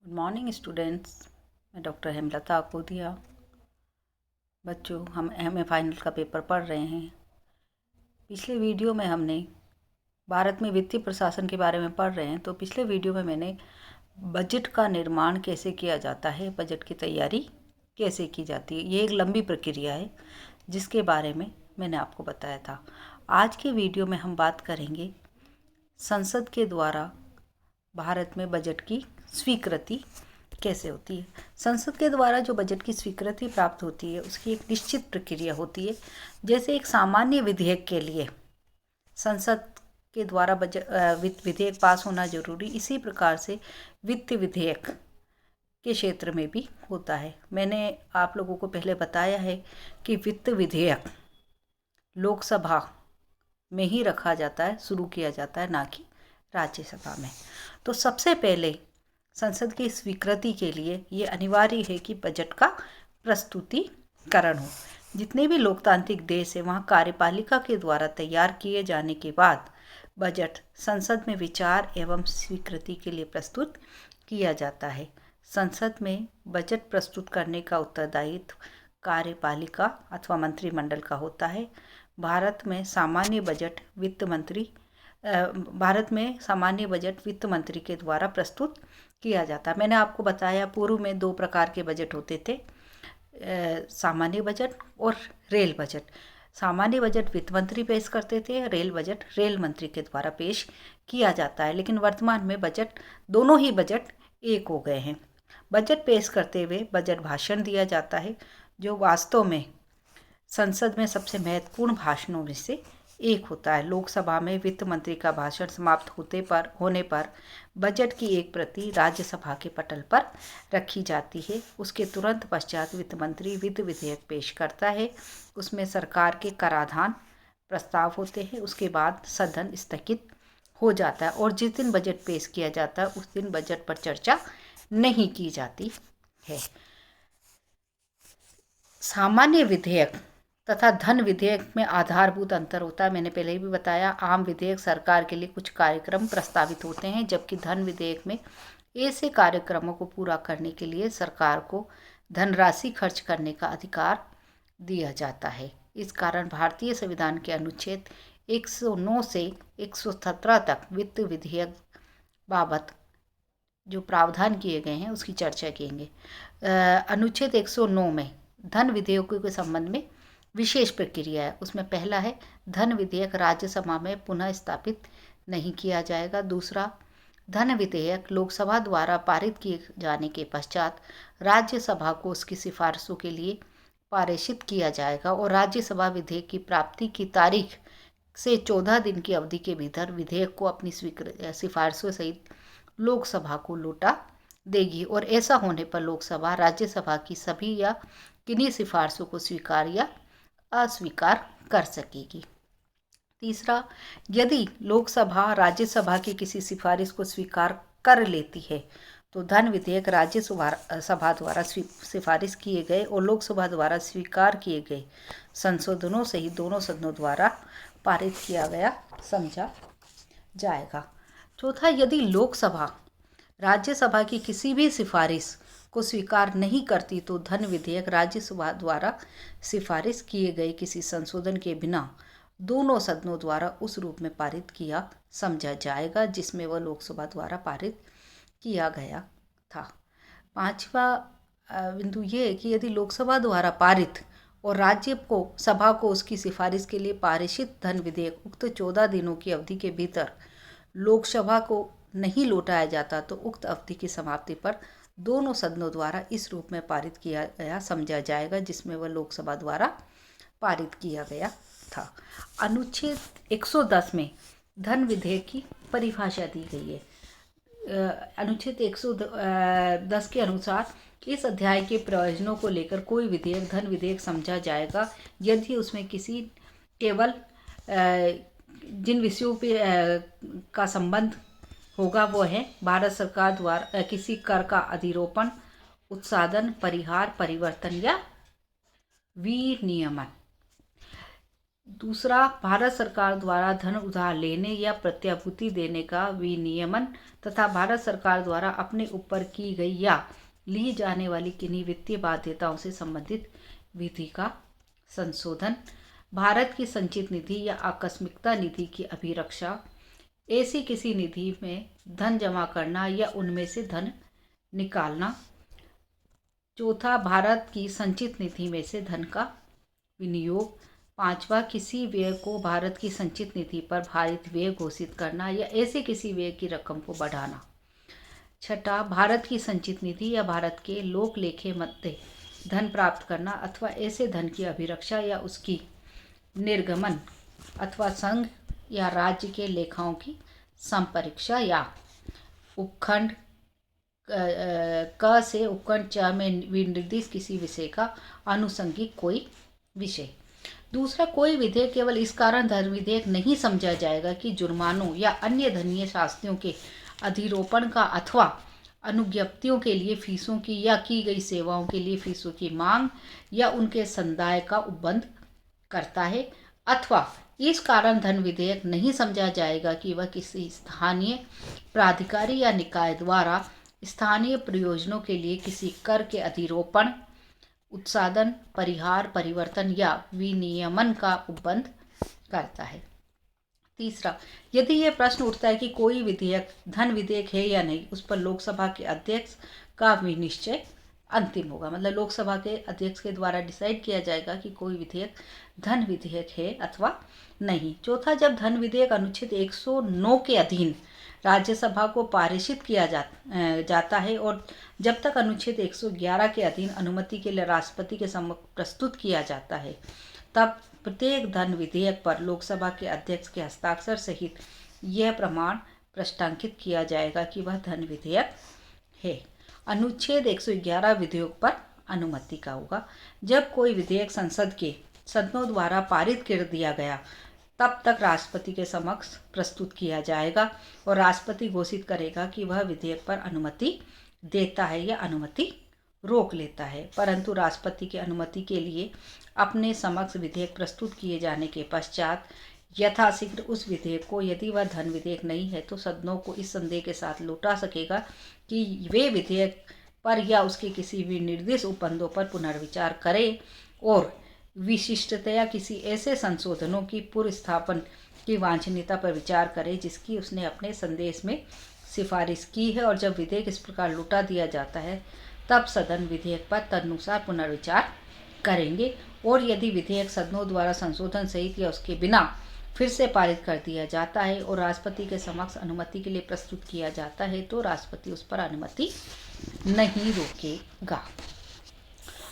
Good morning students. मैं doctor Hemlata Akodiya. बच्चों, हम एमए फाइनल का पेपर पढ़ रहे हैं। पिछले वीडियो में हमने भारत में वित्तीय प्रशासन के बारे में पढ़ रहे हैं। तो पिछले वीडियो में मैंने बजट का निर्माण कैसे किया जाता है, बजट की तैयारी कैसे की जाती है, ये एक लंबी प्रक्रिया है जिसके बारे में मैंने आपको बताया था। आज के वीडियो में हम बात करेंगे संसद के द्वारा भारत में बजट की स्वीकृति कैसे होती है। संसद के द्वारा जो बजट की स्वीकृति प्राप्त होती है उसकी एक निश्चित प्रक्रिया होती है। जैसे एक सामान्य विधेयक के लिए संसद के द्वारा बजट विधेयक पास होना जरूरी, इसी प्रकार से वित्त विधेयक के क्षेत्र में भी होता है। मैंने आप लोगों को पहले बताया है कि वित्त विधेयक लोकसभा में ही रखा जाता है, शुरू किया जाता है, ना कि राज्यसभा में। तो सबसे पहले संसद की स्वीकृति के लिए ये अनिवार्य है कि बजट का प्रस्तुतिकरण हो। जितने भी लोकतांत्रिक देश है वहाँ कार्यपालिका के द्वारा तैयार किए जाने के बाद बजट संसद में विचार एवं स्वीकृति के लिए प्रस्तुत किया जाता है। संसद में बजट प्रस्तुत करने का उत्तरदायित्व कार्यपालिका अथवा मंत्रिमंडल का होता है। भारत में सामान्य बजट वित्त मंत्री के द्वारा प्रस्तुत किया जाता है। मैंने आपको बताया पूर्व में 2 प्रकार के बजट होते थे, सामान्य बजट और रेल बजट। सामान्य बजट वित्त मंत्री पेश करते थे, रेल बजट रेल मंत्री के द्वारा पेश किया जाता है। लेकिन वर्तमान में दोनों ही बजट एक हो गए हैं। बजट पेश करते हुए बजट भाषण दिया जाता है, जो वास्तव में संसद में सबसे महत्वपूर्ण भाषणों में से एक होता है। लोकसभा में वित्त मंत्री का भाषण समाप्त होने पर बजट की एक प्रति राज्यसभा के पटल पर रखी जाती है। उसके तुरंत पश्चात वित्त मंत्री वित्त विधेयक पेश करता है। उसमें सरकार के कराधान प्रस्ताव होते हैं। उसके बाद सदन स्थगित हो जाता है और जिस दिन बजट पेश किया जाता है उस दिन बजट पर चर्चा नहीं की जाती है। सामान्य विधेयक तथा धन विधेयक में आधारभूत अंतर होता है। मैंने पहले भी बताया, आम विधेयक सरकार के लिए कुछ कार्यक्रम प्रस्तावित होते हैं, जबकि धन विधेयक में ऐसे कार्यक्रमों को पूरा करने के लिए सरकार को धनराशि खर्च करने का अधिकार दिया जाता है। इस कारण भारतीय संविधान के अनुच्छेद 109 से 117 तक वित्त विधेयक बाबत जो प्रावधान किए गए हैं उसकी चर्चा करेंगे। अनुच्छेद 109 में धन विधेयकों के संबंध में विशेष प्रक्रिया है। उसमें पहला है, धन विधेयक राज्यसभा में पुनः स्थापित नहीं किया जाएगा। दूसरा, धन विधेयक लोकसभा द्वारा पारित किए जाने के पश्चात राज्यसभा को उसकी सिफारिशों के लिए पारित किया जाएगा और राज्यसभा विधेयक की प्राप्ति की तारीख से 14 दिन की अवधि के भीतर विधेयक को अपनी सिफारिशों सहित लोकसभा को लौटा देगी और ऐसा होने पर लोकसभा राज्यसभा की सभी या किन्हीं सिफारिशों को स्वीकार या अस्वीकार कर सकेगी। तीसरा, यदि लोकसभा राज्यसभा की किसी सिफारिश को स्वीकार कर लेती है तो धन विधेयक राज्यसभा द्वारा सिफारिश किए गए और लोकसभा द्वारा स्वीकार किए गए संशोधनों से ही दोनों सदनों द्वारा पारित किया गया समझा जाएगा। चौथा, यदि लोकसभा राज्यसभा की किसी भी सिफारिश को स्वीकार नहीं करती तो धन विधेयक राज्यसभा द्वारा सिफारिश किए गए किसी संशोधन के बिना दोनों सदनों द्वारा उस रूप में पारित किया समझा जाएगा जिसमें वह लोकसभा द्वारा पारित किया गया था। 5वां बिंदु ये है कि यदि लोकसभा द्वारा पारित और सभा को उसकी सिफारिश के लिए पारित धन विधेयक उक्त 14 दिनों की अवधि के भीतर लोकसभा को नहीं लौटाया जाता तो उक्त अवधि की समाप्ति पर दोनों सदनों द्वारा इस रूप में पारित किया गया समझा जाएगा जिसमें वह लोकसभा द्वारा पारित किया गया था। अनुच्छेद 110 में धन विधेयक की परिभाषा दी गई है। अनुच्छेद 110 के अनुसार इस अध्याय के प्रयोजनों को लेकर कोई विधेयक धन विधेयक समझा जाएगा यदि उसमें केवल जिन विषयों पे का संबंध होगा वो है भारत सरकार द्वारा किसी कर का अधिरोपण, उत्साधन, परिहार, परिवर्तन या विनियमन। दूसरा, भारत सरकार द्वारा धन उधार लेने या प्रत्याभूति देने का विनियमन तथा भारत सरकार द्वारा अपने ऊपर की गई या ली जाने वाली किन्हीं वित्तीय बाध्यताओं से संबंधित विधि का संशोधन। भारत की संचित निधि या आकस्मिकता निधि की अभिरक्षा, ऐसी किसी निधि में धन जमा करना या उनमें से धन निकालना। चौथा, भारत की संचित निधि में से धन का विनियोग। पांचवा, किसी व्यय को भारत की संचित निधि पर भारित व्यय घोषित करना या ऐसे किसी व्यय की रकम को बढ़ाना। छठा, भारत की संचित निधि या भारत के लोक लेखे मध्य धन प्राप्त करना अथवा ऐसे धन की अभिरक्षा या उसकी निर्गमन अथवा संघ या राज्य के लेखाओं की संपरीक्षा। या उपखंड क से उपखंड च में विनिर्दिष्ट किसी विषय का आनुषंगिक कोई विषय। दूसरा, कोई विधेयक केवल इस कारण धन विधेयक नहीं समझा जाएगा कि जुर्मानों या अन्य धनीय शास्तियों के अधिरोपण का अथवा अनुज्ञप्तियों के लिए फीसों की या की गई सेवाओं के लिए फीसों की मांग या उनके संदाय का उपबंध करता है, अथवा इस कारण धन विधेयक नहीं समझा जाएगा कि वह किसी स्थानीय प्राधिकारी या निकाय द्वारा स्थानीय प्रयोजनों के लिए किसी कर के अधिरोपण, उत्सादन, परिहार, परिवर्तन या विनियमन का उपबंध करता है। तीसरा, यदि यह प्रश्न उठता है कि कोई विधेयक धन विधेयक है या नहीं, उस पर लोकसभा के अध्यक्ष का विनिश्चय अंतिम होगा। मतलब लोकसभा के अध्यक्ष के द्वारा डिसाइड किया जाएगा कि कोई विधेयक धन विधेयक है अथवा नहीं। चौथा, जब धन विधेयक अनुच्छेद 109 के अधीन राज्यसभा को पारित किया जाता है और जब तक अनुच्छेद 111 के अधीन अनुमति के लिए राष्ट्रपति के समक्ष प्रस्तुत किया जाता है, तब प्रत्येक धन विधेयक पर लोकसभा के अध्यक्ष के हस्ताक्षर सहित यह प्रमाण प्रष्टांकित किया जाएगा कि वह धन विधेयक है। अनुच्छेद 111 विधेयक पर अनुमति का होगा। जब कोई विधेयक संसद के सदनों द्वारा पारित कर दिया गया, तब तक राष्ट्रपति के समक्ष प्रस्तुत किया जाएगा और राष्ट्रपति घोषित करेगा कि वह विधेयक पर अनुमति देता है या अनुमति रोक लेता है। परंतु राष्ट्रपति की अनुमति के लिए अपने समक्ष विधेयक प्रस्तुत किए जाने के पश्चात यथाशीघ्र उस विधेयक को, यदि वह धन विधेयक नहीं है, तो सदनों को इस संदेह के साथ लौटा सकेगा कि वे विधेयक पर या उसके किसी भी निर्दिष्ट उपबंधों पर पुनर्विचार करें और विशिष्टतया किसी ऐसे संशोधनों की पूर्व स्थापन की वांछनीयता पर विचार करें जिसकी उसने अपने संदेश में सिफारिश की है। और जब विधेयक इस प्रकार लौटा दिया जाता है, तब सदन विधेयक पर तदनुसार पुनर्विचार करेंगे और यदि विधेयक सदनों द्वारा संशोधन सहित या उसके बिना फिर से पारित कर दिया जाता है और राष्ट्रपति के समक्ष अनुमति के लिए प्रस्तुत किया जाता है, तो राष्ट्रपति उस पर अनुमति नहीं रोकेगा।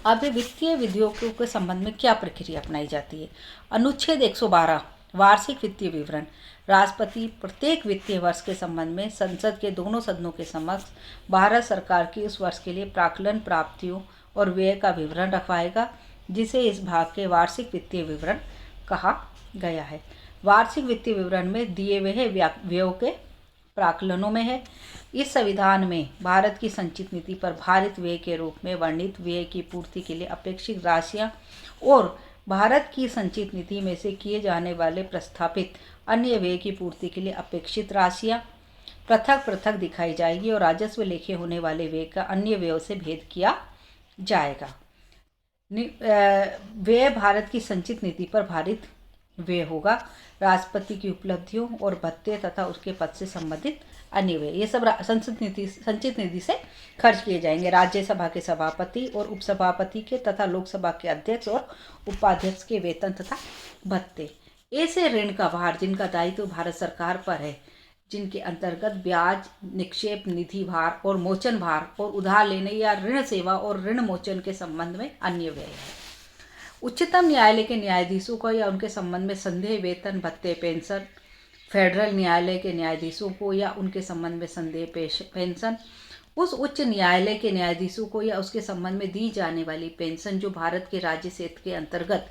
अब वित्तीय विधेयकों के संबंध में क्या प्रक्रिया अपनाई जाती है। अनुच्छेद 112 वार्षिक वित्तीय विवरण। राष्ट्रपति प्रत्येक वित्तीय वर्ष के संबंध में संसद के दोनों सदनों के समक्ष भारत सरकार की उस वर्ष के लिए प्राक्कलन, प्राप्तियों और व्यय का विवरण रखवाएगा, जिसे इस भाग के वार्षिक वित्तीय विवरण कहा गया है। वार्षिक वित्तीय विवरण में दिए हुए व्ययों के प्राक्कलनों में है। इस संविधान में भारत की संचित नीति पर भारित व्यय के रूप में वर्णित व्यय की पूर्ति के लिए अपेक्षित राशियां और भारत की संचित नीति में से किए जाने वाले प्रस्तावित अन्य व्यय की पूर्ति के लिए अपेक्षित राशियां पृथक पृथक दिखाई जाएगी और राजस्व लेखे होने वाले व्यय का अन्य व्ययों से भेद किया जाएगा। व्यय भारत की संचित नीति पर भारित व्यय होगा। राष्ट्रपति की उपलब्धियों और भत्ते तथा उसके पद से संबंधित अन्य व्यय, ये सब संचित निधि से खर्च किए जाएंगे। राज्यसभा के सभापति और उपसभापति के तथा लोकसभा के अध्यक्ष और उपाध्यक्ष के वेतन तथा भत्ते। ऐसे ऋण का भार जिनका दायित्व भारत सरकार पर है, जिनके अंतर्गत ब्याज, निक्षेप, निधि भार और मोचन भार और उधार लेने या ऋण सेवा और ऋण मोचन के संबंध में अन्य व्यय है। उच्चतम न्यायालय के न्यायाधीशों को या उनके संबंध में संदेह वेतन, भत्ते, पेंशन, फेडरल न्यायालय के न्यायाधीशों को या उनके संबंध में संदेह पेंशन, उस उच्च न्यायालय के न्यायाधीशों को या उसके संबंध में दी जाने वाली पेंशन जो भारत के राज्य क्षेत्र के अंतर्गत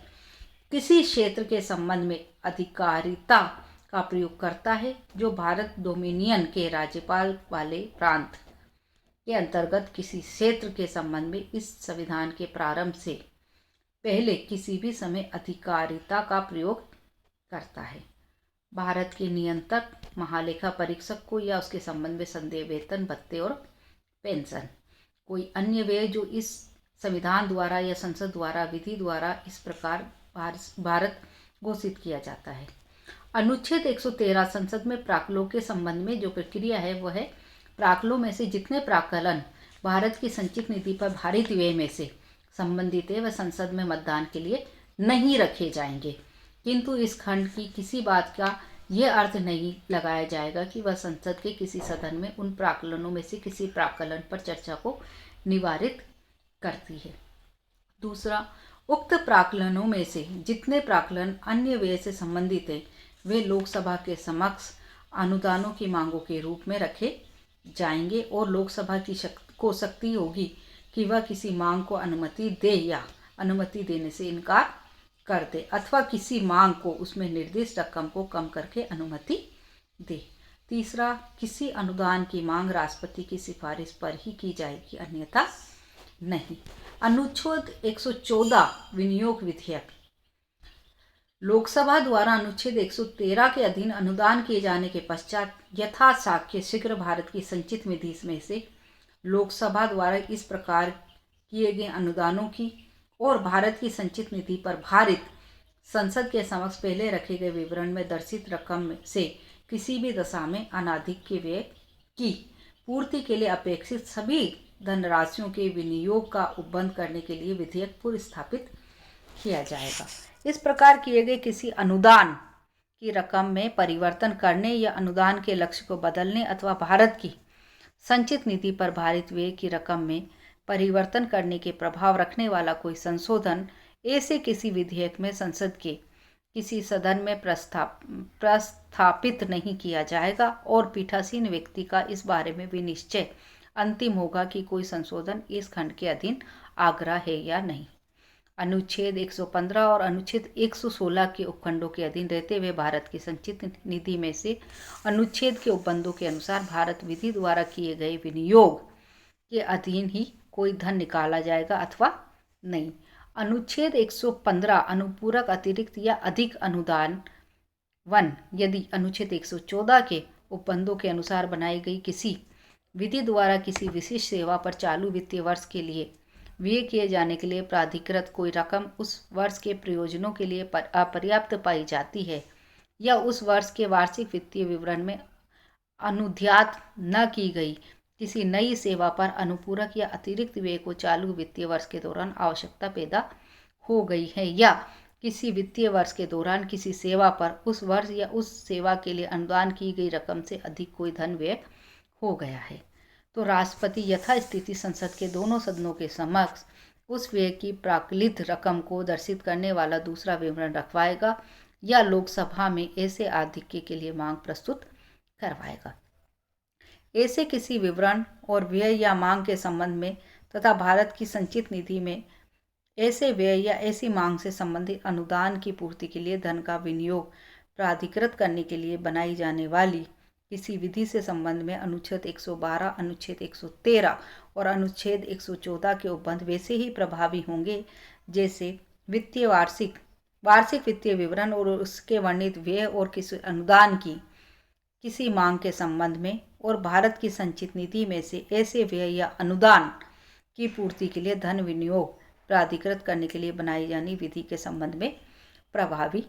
किसी क्षेत्र के संबंध में अधिकारिता का प्रयोग करता है, जो भारत डोमिनियन के राज्यपाल वाले प्रांत के अंतर्गत किसी क्षेत्र के संबंध में इस संविधान के प्रारंभ से पहले किसी भी समय अधिकारिता का प्रयोग करता है। भारत के नियंत्रक महालेखा परीक्षक को या उसके संबंध में संदेह वेतन, भत्ते और पेंशन, कोई अन्य व्यय जो इस संविधान द्वारा या संसद द्वारा विधि द्वारा इस प्रकार भारत घोषित किया जाता है। अनुच्छेद 113 संसद में प्राक्कलों के संबंध में जो प्रक्रिया है वह है, प्राक्कलों में से जितने प्राक्कलन भारत की संचित निधि पर भारित व्यय में से संबंधित है वह संसद में मतदान के लिए नहीं रखे जाएंगे, किंतु इस खंड की किसी बात का यह अर्थ नहीं लगाया जाएगा कि वह संसद के किसी सदन में उन प्राक्कलनों में से किसी प्राक्कलन पर चर्चा को निवारित करती है। दूसरा, उक्त प्राक्कलनों में से जितने प्राक्कलन अन्य व्यय से संबंधित है वे लोकसभा के समक्ष अनुदानों की मांगों के रूप में रखे जाएंगे और लोकसभा को शक्ति होगी कि वह किसी मांग को अनुमति दे या अनुमति देने से इनकार कर दे अथवा किसी मांग को उसमें निर्दिष्ट रकम को कम करके अनुमति दे। तीसरा, किसी अनुदान की मांग राष्ट्रपति की सिफारिश पर ही की जाएगी, अन्यथा नहीं। अनुच्छेद 114 विनियोग विधेयक, लोकसभा द्वारा अनुच्छेद 113 के अधीन अनुदान किए जाने के पश्चात यथाशक्य शीघ्र भारत की संचित निधि में से लोकसभा द्वारा इस प्रकार किए गए अनुदानों की और भारत की संचित निधि पर भारित संसद के समक्ष पहले रखे गए विवरण में दर्शित रकम से किसी भी दशा में अनाधिक के व्यय की पूर्ति के लिए अपेक्षित सभी धनराशियों के विनियोग का उपबंध करने के लिए विधेयक पूर्व स्थापित किया जाएगा। इस प्रकार किए गए किसी अनुदान की रकम में परिवर्तन करने या अनुदान के लक्ष्य को बदलने अथवा भारत की संचित निधि पर भारित व्यय की रकम में परिवर्तन करने के प्रभाव रखने वाला कोई संशोधन ऐसे किसी विधेयक में संसद के किसी सदन में प्रस्थापित नहीं किया जाएगा और पीठासीन व्यक्ति का इस बारे में भी निश्चय अंतिम होगा कि कोई संशोधन इस खंड के अधीन आग्रह है या नहीं। अनुच्छेद 115 और अनुच्छेद 116 के उपखंडों के अधीन रहते हुए भारत की संचित निधि में से अनुच्छेद के उपबंधों के अनुसार भारत विधि द्वारा किए गए विनियोग के अधीन ही कोई धन निकाला जाएगा अथवा नहीं। अनुच्छेद 115 अनुपूरक अतिरिक्त या अधिक अनुदान वन यदि अनुच्छेद 114 के उपबंधों के अनुसार बनाई गई किसी विधि द्वारा किसी विशिष्ट सेवा पर चालू वित्तीय वर्ष के लिए व्यय किए जाने के लिए प्राधिकृत कोई रकम उस वर्ष के प्रयोजनों के लिए अपर्याप्त पाई जाती है या उस वर्ष के वार्षिक वित्तीय विवरण में अनुध्यात न की गई किसी नई सेवा पर अनुपूरक या अतिरिक्त व्यय को चालू वित्तीय वर्ष के दौरान आवश्यकता पैदा हो गई है या किसी वित्तीय वर्ष के दौरान किसी सेवा पर उस वर्ष या उस सेवा के लिए अनुदान की गई रकम से अधिक कोई धन व्यय हो गया है, तो राष्ट्रपति यथास्थिति संसद के दोनों सदनों के समक्ष उस व्यय की प्राक्कलित रकम को दर्शित करने वाला दूसरा विवरण रखवाएगा या लोकसभा में ऐसे आधिक्य के लिए मांग प्रस्तुत करवाएगा। ऐसे किसी विवरण और व्यय या मांग के संबंध में तथा भारत की संचित निधि में ऐसे व्यय या ऐसी मांग से संबंधित अनुदान की पूर्ति के लिए धन का विनियोग प्राधिकृत करने के लिए बनाई जाने वाली किसी विधि से संबंध में अनुच्छेद 112, अनुच्छेद 113 और अनुच्छेद 114 के उपबंध वैसे ही प्रभावी होंगे जैसे वित्तीय वार्षिक वित्तीय विवरण और उसके वर्णित व्यय और किसी अनुदान की किसी मांग के संबंध में और भारत की संचित निधि में से ऐसे व्यय या अनुदान की पूर्ति के लिए धन विनियोग प्राधिकृत करने के लिए बनाई जानी विधि के संबंध में प्रभावी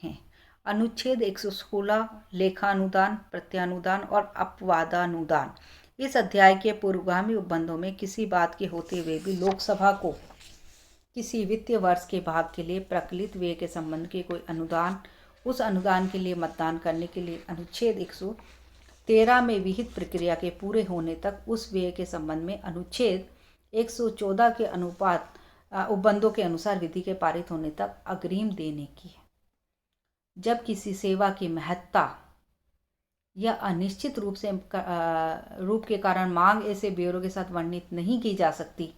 हैं। अनुच्छेद 116 लेखानुदान, प्रत्यानुदान और अपवादानुदान। इस अध्याय के पूर्वगामी उपबंधों में किसी बात के होते हुए भी लोकसभा को किसी वित्तीय वर्ष के भाग के लिए प्रकलित व्यय के संबंध के कोई अनुदान उस अनुदान के लिए मतदान करने के लिए अनुच्छेद 113 में विहित प्रक्रिया के पूरे होने तक उस व्यय के संबंध में अनुच्छेद 114 के उपबंधों के अनुसार विधि के पारित होने तक अग्रिम देने की है। जब किसी सेवा की महत्ता या अनिश्चित रूप के कारण मांग ऐसे ब्यौरों के साथ वर्णित नहीं की जा सकती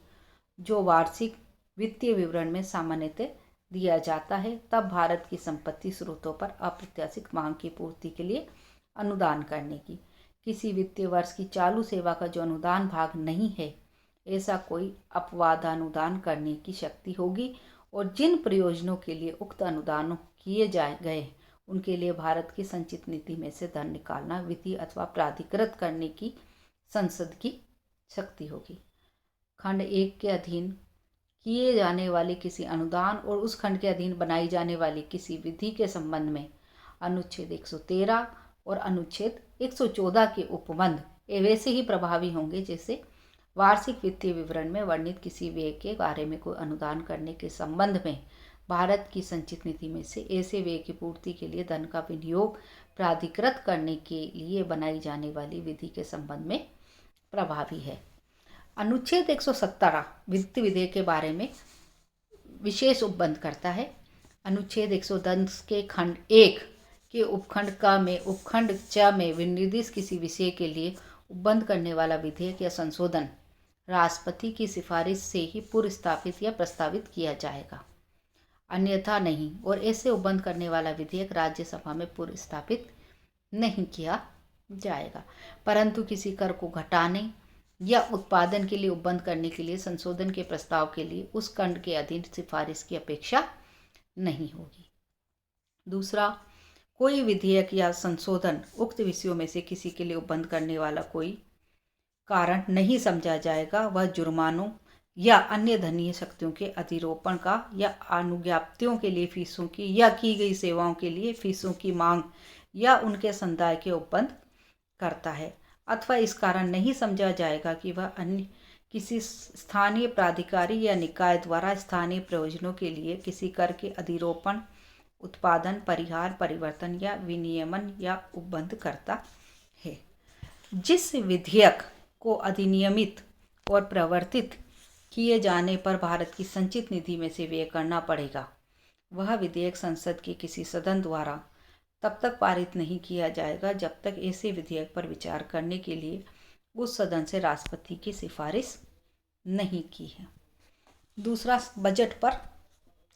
जो वार्षिक वित्तीय विवरण में सामान्यतः दिया जाता है, तब भारत की संपत्ति स्रोतों पर अप्रत्याशित मांग की पूर्ति के लिए अनुदान करने की किसी वित्तीय वर्ष की चालू सेवा का जो अनुदान भाग नहीं है ऐसा कोई अपवादानुदान करने की शक्ति होगी और जिन प्रयोजनों के लिए उक्त अनुदान किए गए उनके लिए भारत की संचित निधि में से धन निकालना विधि अथवा प्राधिकृत करने की संसद की शक्ति होगी। खंड 1 के अधीन किए जाने वाले किसी अनुदान और उस खंड के अधीन बनाई जाने वाली किसी विधि के संबंध में अनुच्छेद 113 और अनुच्छेद 114 के उपबंध वैसे ही प्रभावी होंगे जैसे वार्षिक वित्तीय विवरण में वर्णित किसी व्यय के बारे में कोई अनुदान करने के संबंध में भारत की संचित निधि में से ऐसे व्यय की पूर्ति के लिए धन का विनियोग प्राधिकृत करने के लिए बनाई जाने वाली विधि के संबंध में प्रभावी है। अनुच्छेद 117 वित्त विधेयक के बारे में विशेष उपबंध करता है। अनुच्छेद 110 के खंड 1 के उपखंड क में उपखंड च में विनिर्दिष्ट किसी विषय के लिए उपबंध करने वाला विधेयक या संशोधन राष्ट्रपति की सिफारिश से ही पूर्व स्थापित या प्रस्तावित किया जाएगा, अन्यथा नहीं। और ऐसे उपबंध करने वाला विधेयक राज्यसभा में पूर्व स्थापित नहीं किया जाएगा। परंतु किसी कर को घटाने या उत्पादन के लिए उपबंध करने के लिए संशोधन के प्रस्ताव के लिए उस खंड के अधीन सिफारिश की अपेक्षा नहीं होगी। दूसरा, कोई विधेयक या संशोधन उक्त विषयों में से किसी के लिए उपबंध करने वाला कोई कारण नहीं समझा जाएगा, वह जुर्मानों या अन्य धनीय शक्तियों के अधिरोपण का या अनुज्ञप्तियों के लिए फीसों की या की गई सेवाओं के लिए फीसों की मांग या उनके संदाय के उपबंध करता है, अथवा इस कारण नहीं समझा जाएगा कि वह अन्य किसी स्थानीय प्राधिकारी या निकाय द्वारा स्थानीय प्रयोजनों के लिए किसी कर के अधिरोपण, उत्पादन, परिहार, परिवर्तन या विनियमन या उपबंध करता है। जिस विधेयक को अधिनियमित और प्रवर्तित किए जाने पर भारत की संचित निधि में से व्यय करना पड़ेगा, वह विधेयक संसद के किसी सदन द्वारा तब तक पारित नहीं किया जाएगा जब तक ऐसे विधेयक पर विचार करने के लिए उस सदन से राष्ट्रपति की सिफारिश नहीं की है। दूसरा, बजट पर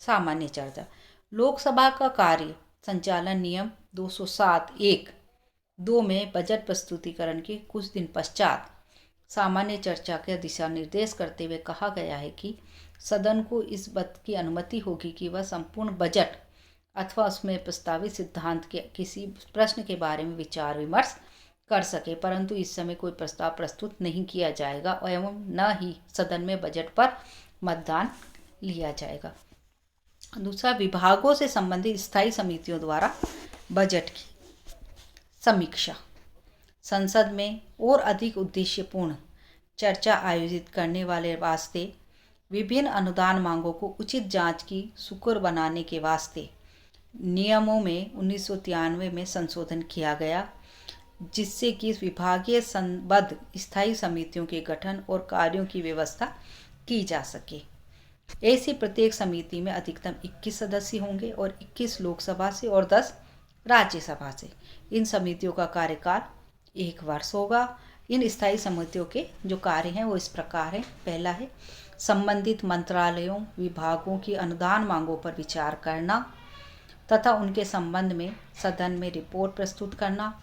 सामान्य चर्चा। लोकसभा का कार्य संचालन नियम 207(1)(2) में बजट प्रस्तुतिकरण के कुछ दिन पश्चात सामान्य चर्चा के दिशा निर्देश करते हुए कहा गया है कि सदन को इस बात की अनुमति होगी कि वह संपूर्ण बजट अथवा उसमें प्रस्तावित सिद्धांत के किसी प्रश्न के बारे में विचार विमर्श कर सके, परंतु इस समय कोई प्रस्ताव प्रस्तुत नहीं किया जाएगा एवं न ही सदन में बजट पर मतदान लिया जाएगा। दूसरा, विभागों से संबंधित स्थायी समितियों द्वारा बजट की समीक्षा। संसद में और अधिक उद्देश्यपूर्ण चर्चा आयोजित करने वाले वास्ते विभिन्न अनुदान मांगों को उचित जांच की सुकुर बनाने के वास्ते नियमों में 1993 में संशोधन किया गया, जिससे कि विभागीय संबद्ध स्थायी समितियों के गठन और कार्यों की व्यवस्था की जा सके। ऐसी प्रत्येक समिति में अधिकतम 21 सदस्य होंगे और 21 लोकसभा से और 10 राज्यसभा से। इन समितियों का कार्यकाल 1 वर्ष होगा। इन स्थायी समितियों के जो कार्य हैं वो इस प्रकार हैं। पहला है संबंधित मंत्रालयों, विभागों की अनुदान मांगों पर विचार करना तथा उनके संबंध में सदन में रिपोर्ट प्रस्तुत करना।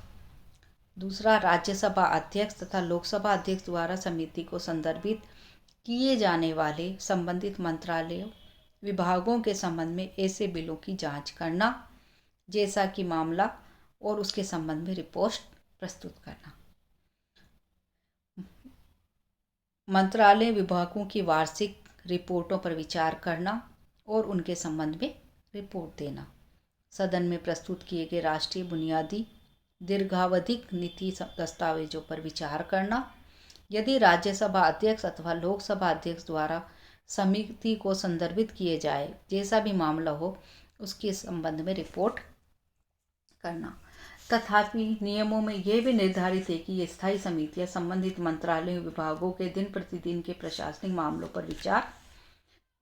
दूसरा, राज्यसभा अध्यक्ष तथा लोकसभा अध्यक्ष द्वारा समिति को संदर्भित किए जाने वाले संबंधित मंत्रालयों, विभागों के संबंध में ऐसे बिलों की जांच करना जैसा कि मामला और उसके संबंध में रिपोर्ट प्रस्तुत करना। मंत्रालय विभागों की वार्षिक रिपोर्टों पर विचार करना और उनके संबंध में रिपोर्ट देना। सदन में प्रस्तुत किए गए राष्ट्रीय बुनियादी दीर्घावधिक नीति दस्तावेजों पर विचार करना। यदि राज्यसभा अध्यक्ष अथवा लोकसभा अध्यक्ष द्वारा समिति को संदर्भित किए जाए जैसा भी मामला हो उसके संबंध में रिपोर्ट करना। तथापि नियमों में यह भी निर्धारित है कि ये स्थायी समितियां संबंधित मंत्रालयों, विभागों के दिन प्रतिदिन के प्रशासनिक मामलों पर विचार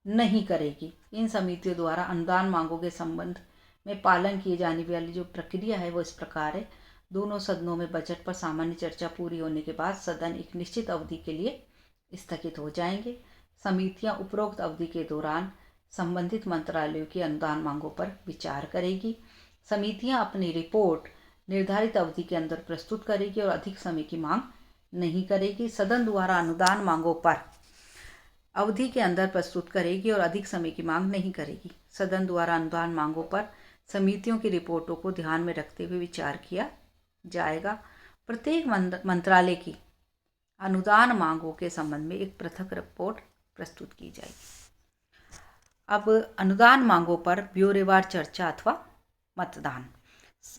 नहीं करेगी। इन समितियों द्वारा अनुदान मांगों के संबंध में पालन किए जाने वाली जो प्रक्रिया है वो इस प्रकार है। दोनों सदनों में बजट पर सामान्य चर्चा पूरी होने के बाद सदन एक निश्चित अवधि के लिए स्थगित हो जाएंगे। समितियां उपरोक्त अवधि के दौरान संबंधित मंत्रालयों की अनुदान मांगों पर विचार करेगी। समितियां अपनी रिपोर्ट निर्धारित अवधि के अंदर प्रस्तुत करेगी और अधिक समय की मांग नहीं करेगी। सदन द्वारा अनुदान मांगों पर अवधि के अंदर प्रस्तुत करेगी और अधिक समय की मांग नहीं करेगी। सदन द्वारा अनुदान मांगों पर समितियों की रिपोर्टों को ध्यान में रखते हुए विचार किया जाएगा। प्रत्येक मंत्रालय की अनुदान मांगों के संबंध में एक पृथक रिपोर्ट प्रस्तुत की जाएगी। अब अनुदान मांगों पर ब्यौरेवार चर्चा अथवा मतदान।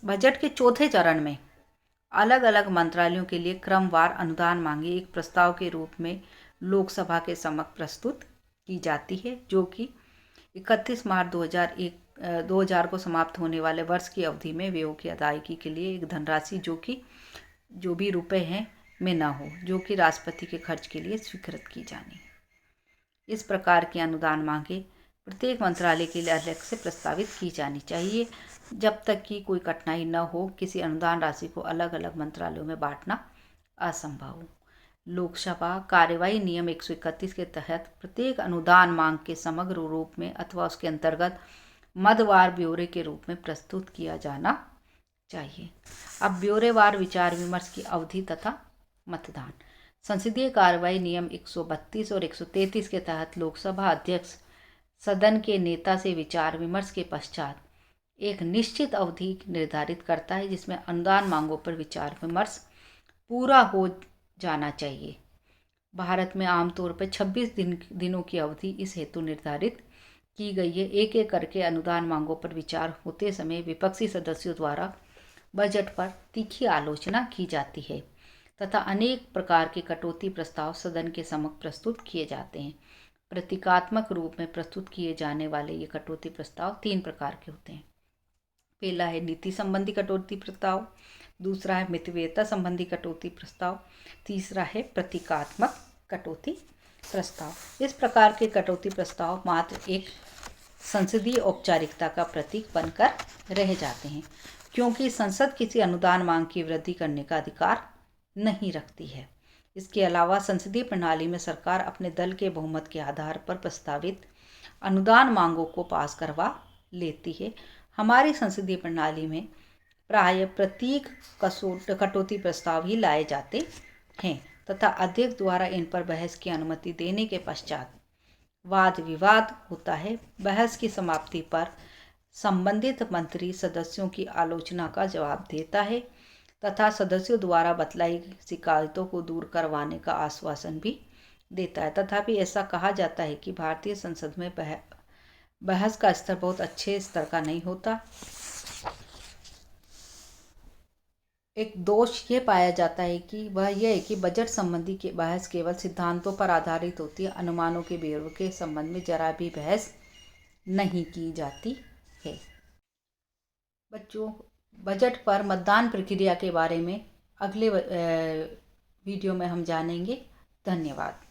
बजट के चौथे चरण में अलग अलग मंत्रालयों के लिए क्रमवार अनुदान मांगे एक प्रस्ताव के रूप में लोकसभा के समक्ष प्रस्तुत की जाती है, जो कि 31 मार्च 2000 को समाप्त होने वाले वर्ष की अवधि में व्ययों की अदायगी के लिए एक धनराशि जो भी रुपए हैं में न हो, जो कि राष्ट्रपति के खर्च के लिए स्वीकृत की जानी है। इस प्रकार की अनुदान मांगे प्रत्येक मंत्रालय के लिए अलग से प्रस्तावित की जानी चाहिए। जब तक कि कोई कठिनाई न हो, किसी अनुदान राशि को अलग अलग मंत्रालयों में बांटना असंभव हो। लोकसभा कार्यवाही नियम 131 के तहत प्रत्येक अनुदान मांग के समग्र रूप में अथवा उसके अंतर्गत मदवार ब्यौरे के रूप में प्रस्तुत किया जाना चाहिए। अब ब्यौरेवार विचार विमर्श की अवधि तथा मतदान। संसदीय कार्यवाही नियम 132 और 133 के तहत लोकसभा अध्यक्ष सदन के नेता से विचार विमर्श के पश्चात एक निश्चित अवधि निर्धारित करता है, जिसमें अनुदान मांगों पर विचार विमर्श पूरा हो जाना चाहिए। भारत में आमतौर पर 26 दिनों की अवधि इस हेतु निर्धारित की गई है। एक एक करके अनुदान मांगों पर विचार होते समय विपक्षी सदस्यों द्वारा बजट पर तीखी आलोचना की जाती है तथा अनेक प्रकार के कटौती प्रस्ताव सदन के समक्ष प्रस्तुत किए जाते हैं। प्रतीकात्मक रूप में प्रस्तुत किए जाने वाले ये कटौती प्रस्ताव 3 प्रकार के होते हैं। पहला है नीति संबंधी कटौती प्रस्ताव, दूसरा है मितव्ययिता संबंधी कटौती प्रस्ताव, तीसरा है प्रतीकात्मक कटौती प्रस्ताव। इस प्रकार के कटौती प्रस्ताव मात्र एक संसदीय औपचारिकता का प्रतीक बनकर रह जाते हैं, क्योंकि संसद किसी अनुदान मांग की वृद्धि करने का अधिकार नहीं रखती है। इसके अलावा संसदीय प्रणाली में सरकार अपने दल के बहुमत के आधार पर प्रस्तावित अनुदान मांगों को पास करवा लेती है। हमारी संसदीय प्रणाली में प्राय प्रतीक कटौती प्रस्ताव ही लाए जाते हैं तथा अध्यक्ष द्वारा इन पर बहस की अनुमति देने के पश्चात वाद विवाद होता है। बहस की समाप्ति पर संबंधित मंत्री सदस्यों की आलोचना का जवाब देता है तथा सदस्यों द्वारा बतलाई शिकायतों को दूर करवाने का आश्वासन भी देता है। तथापि ऐसा कहा जाता है कि भारतीय संसद में बहस का स्तर बहुत अच्छे स्तर का नहीं होता। एक दोष ये पाया जाता है कि वह यह है कि बजट संबंधी के बहस केवल सिद्धांतों पर आधारित होती है, अनुमानों के ब्यौरे के संबंध में जरा भी बहस नहीं की जाती है। बच्चों, बजट पर मतदान प्रक्रिया के बारे में अगले वीडियो में हम जानेंगे। धन्यवाद।